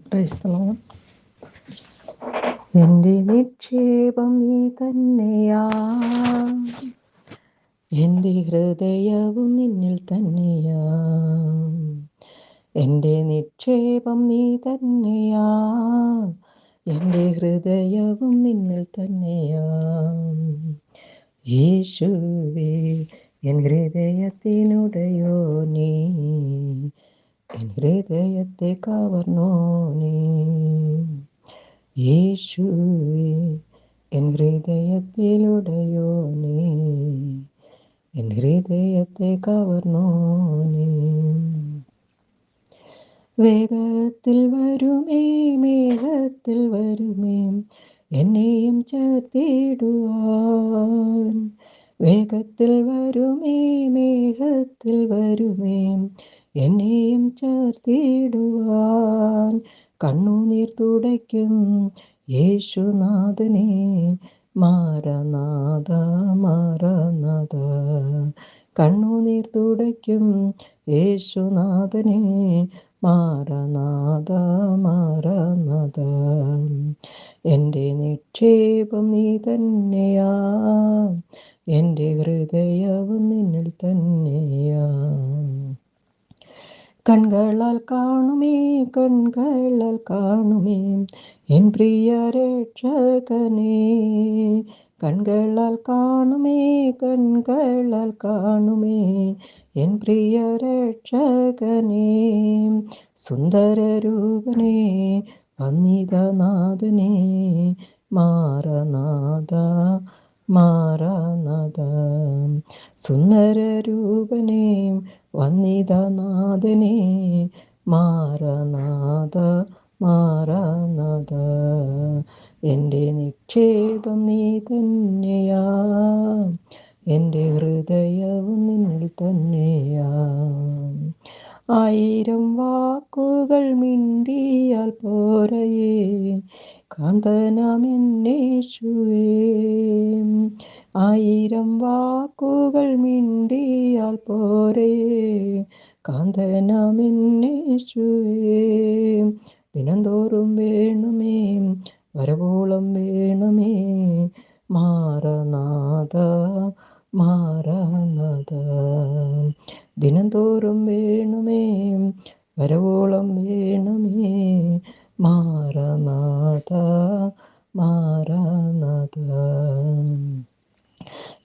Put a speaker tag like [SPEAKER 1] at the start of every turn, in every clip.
[SPEAKER 1] ക്രൈസ്തവം. എൻ്റെ നിക്ഷേപം നീ തന്നെയാ, എൻ്റെ ഹൃദയവും നിന്നിൽ തന്നെയാ. എൻ്റെ നിക്ഷേപം നീ തന്നെയാ, എൻ്റെ ഹൃദയവും നിന്നിൽ തന്നെയാ. യേശുവേ എൻ ഹൃദയത്തിനുടയോനേ, എൻ ഹൃദയത്തെ കവർന്നോനേ. യേശുവേ എൻ ഹൃദയത്തിലുടയോനേ, എൻ ഹൃദയത്തെ കവർന്നോനേ. വേഗത്തിൽ വരുമേ, മേഘത്തിൽ വരുമേ, എന്നെയും ചേർത്തിടുവാൻ. വേഗത്തിൽ വരുമേ, മേഘത്തിൽ വരുമേ, എന്നെയും ചേർത്തിടുവാൻ. കണ്ണുനീർ തുടയ്ക്കും യേശുനാഥനെ, മാരനാഥ മാരനാഥ. കണ്ണുനീർ തുടയ്ക്കും യേശുനാഥനെ, മാരനാഥ മാരനാഥ. എൻ്റെ നിക്ഷേപം നീ തന്നെയാ, എൻ്റെ ഹൃദയവും നിന്നിൽ തന്നെയാ. കൺകളാൽ കാണുമേ, കൺകളാൽ കാണുമേ, എൻ പ്രിയ രക്ഷകനേ. കൺകളാൽ കാണുമേ, കൺകളാൽ കാണുമേ, എൻ പ്രിയ രക്ഷകനേ. സുന്ദരരൂപനേ, വന്ദിതനാഥനേ, മാരനാഥ മാരനാഥ. സുന്ദരരൂപനേ, വന്ദിതനാഥനേ, മാരനാഥ മാരനാഥ. എൻ്റെ നിക്ഷേപം നീ തന്നെയാ, എൻ്റെ ഹൃദയവും നിന്നിൽ തന്നെയാ. 1000 വാക്കുകൾ മിണ്ടിയാൽ പോരയേ, കാന്തനാമെന്നേശുവേ. 1000 വാക്കുകൾ മിണ്ടിയാൽ പോരയേ, കാന്തനാമെന്നേശുവേ. ദിനംതോറും വേണമേ, വരവോളം വേണമേ, മാരനാഥ മാരനാഥ. ദിനംതോറും വേണമേ, വരവോളം വേണമേ, മാരനാഥ മാരനാഥ.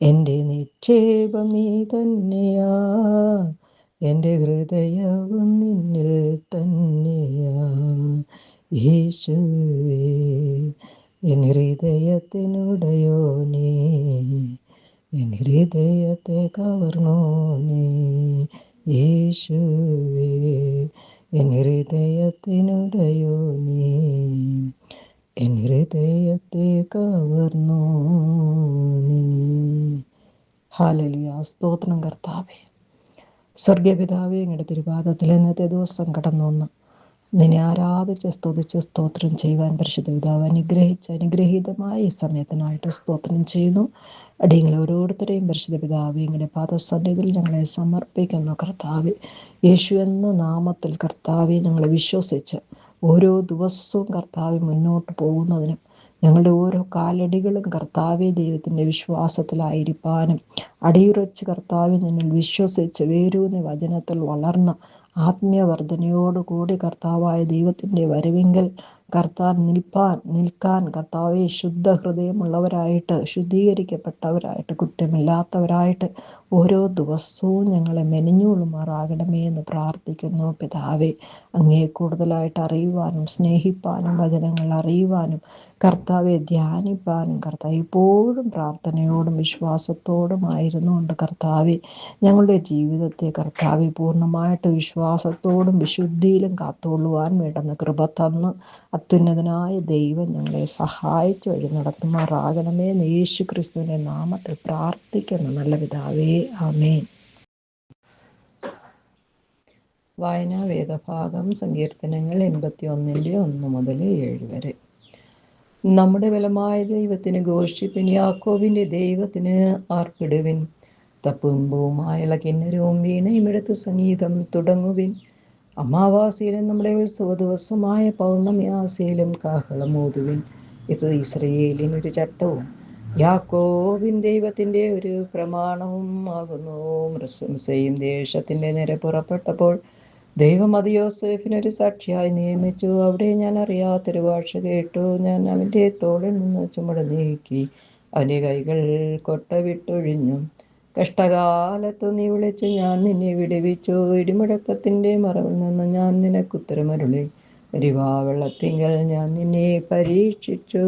[SPEAKER 1] എൻ്റെ നിക്ഷേപം നീ തന്നെയാ, എൻ്റെ ഹൃദയവും നിന്നിൽ തന്നെയാ. യേശുവേ എൻ ഹൃദയത്തിനുടയോനേ, എൻ ഹൃദയത്തെ കവർന്നോനേ. യേശുവേ എൻ ഹൃദയത്തിനുടയോനേ, എൻ ഹൃദയത്തെ കവർന്നോനേ. ഹല്ലേലൂയ. സ്തോത്രം കർത്താവേ. സ്വർഗപിതാവേ, അങ്ങയുടെ തിരുപാദത്തിൽ ഇന്നത്തെ ദിവസം കടന്നു വന്ന് നിന്നെ ആരാധിച്ച് സ്തുതിച്ച് സ്തോത്രം ചെയ്യുവാൻ പരിശുദ്ധ പിതാവ് അനുഗ്രഹീതമായ ഈ സമയത്തിനായിട്ട് സ്തോത്രം ചെയ്യുന്നു. അടിയങ്ങളെ ഓരോരുത്തരെയും പരിശുദ്ധ പിതാവേ, അങ്ങയുടെ പാദസന്നിധിയിൽ ഞങ്ങളെ സമർപ്പിക്കുന്നു കർത്താവേ. യേശു എന്ന നാമത്തിൽ കർത്താവെ ഞങ്ങളെ വിശ്വസിച്ച് ഓരോ ദിവസവും കർത്താവെ മുന്നോട്ട് പോകുന്നതിനും ഞങ്ങളുടെ ഓരോ കാലടികളും കർത്താവെ ദൈവത്തിൻ്റെ വിശ്വാസത്തിലായിരിക്കാനും അടിയുറച്ച് കർത്താവെ നിന്നിൽ വിശ്വസിച്ച് വേരൂന്നി വചനത്തിൽ വളർന്ന് ആത്മീയവർദ്ധനയോടുകൂടി കർത്താവായ ദൈവത്തിൻ്റെ വരവിങ്കൽ നിൽക്കാൻ കർത്താവെ ശുദ്ധ ഹൃദയമുള്ളവരായിട്ട്, ശുദ്ധീകരിക്കപ്പെട്ടവരായിട്ട്, കുറ്റമില്ലാത്തവരായിട്ട് ഓരോ ദിവസവും ഞങ്ങളെ മെനഞ്ഞുകൊള്ളുമാറാകണമേ എന്ന് പ്രാർത്ഥിക്കുന്നു പിതാവേ. അങ്ങയെ കൂടുതലായിട്ട് അറിയുവാനും സ്നേഹിപ്പാനും വചനങ്ങൾ അറിയുവാനും കർത്താവെ ധ്യാനിപ്പാനും കർത്താവ് എപ്പോഴും പ്രാർത്ഥനയോടും വിശ്വാസത്തോടും ആയിരുന്നുകൊണ്ട് കർത്താവെ ഞങ്ങളുടെ ജീവിതത്തെ കർത്താവെ പൂർണ്ണമായിട്ട് വിശ്വാസത്തോടും വിശുദ്ധിയിലും കാത്തുകൊള്ളുവാൻ വേണ്ടുന്ന കൃപ തന്ന് അത്യുന്നതനായ ദൈവം ഞങ്ങളെ സഹായിച്ച് വഴി നടത്തുമാറാകണമേ എന്ന് യേശു ക്രിസ്തുവിൻ്റെ നാമത്തിൽ പ്രാർത്ഥിക്കുന്നു നല്ല പിതാവേ. ആമേൻ. വായനാ വേദഭാഗം സങ്കീർത്തനങ്ങൾ 81 1 മുതൽ 7 വരെ. നമ്മുടെ ബലമായ ദൈവത്തിന് ഘോഷിപ്പിൻ, യാക്കോബിൻ്റെ ദൈവത്തിന് ആർപ്പിടുവിൻ. തപ്പുമ്പുമായുള്ള കിന്നരവും വീണയും എടുത്ത് സംഗീതം തുടങ്ങുവിൻ. അമാവാസിയിലും നമ്മുടെ ഉത്സവ ദിവസമായ പൗർണമിയാസിയിലും കാഹളമോതുവിൻ. ഇത് ഇസ്രയേലിനൊരു ചട്ടവും യാക്കോബിൻ ദൈവത്തിൻ്റെ ഒരു പ്രമാണവും ആകുന്നു. മിസ്രയീം ദേശത്തിൻ്റെ നേരെ പുറപ്പെട്ടപ്പോൾ ദൈവം അത് യോസേഫിനൊരു സാക്ഷിയായി നിയമിച്ചു. അവിടെ ഞാൻ അറിയാത്തൊരു ഭാഷ കേട്ടു. ഞാൻ അവൻ്റെ തോളിൽ നിന്ന് ചുമട് നീക്കി അവൻ്റെ കൈകൾ കൊട്ട വിട്ടൊഴിഞ്ഞു. കഷ്ടകാലത്ത് നീ വിളിച്ച് ഞാൻ നിന്നെ വിടുവിച്ചു. ഇടിമുഴക്കത്തിൻ്റെ മറവിൽ നിന്ന് ഞാൻ നിനക്കുത്തരമരുളി. വെള്ളത്തിങ്കൽ ഞാൻ നിന്നെ പരീക്ഷിച്ചു.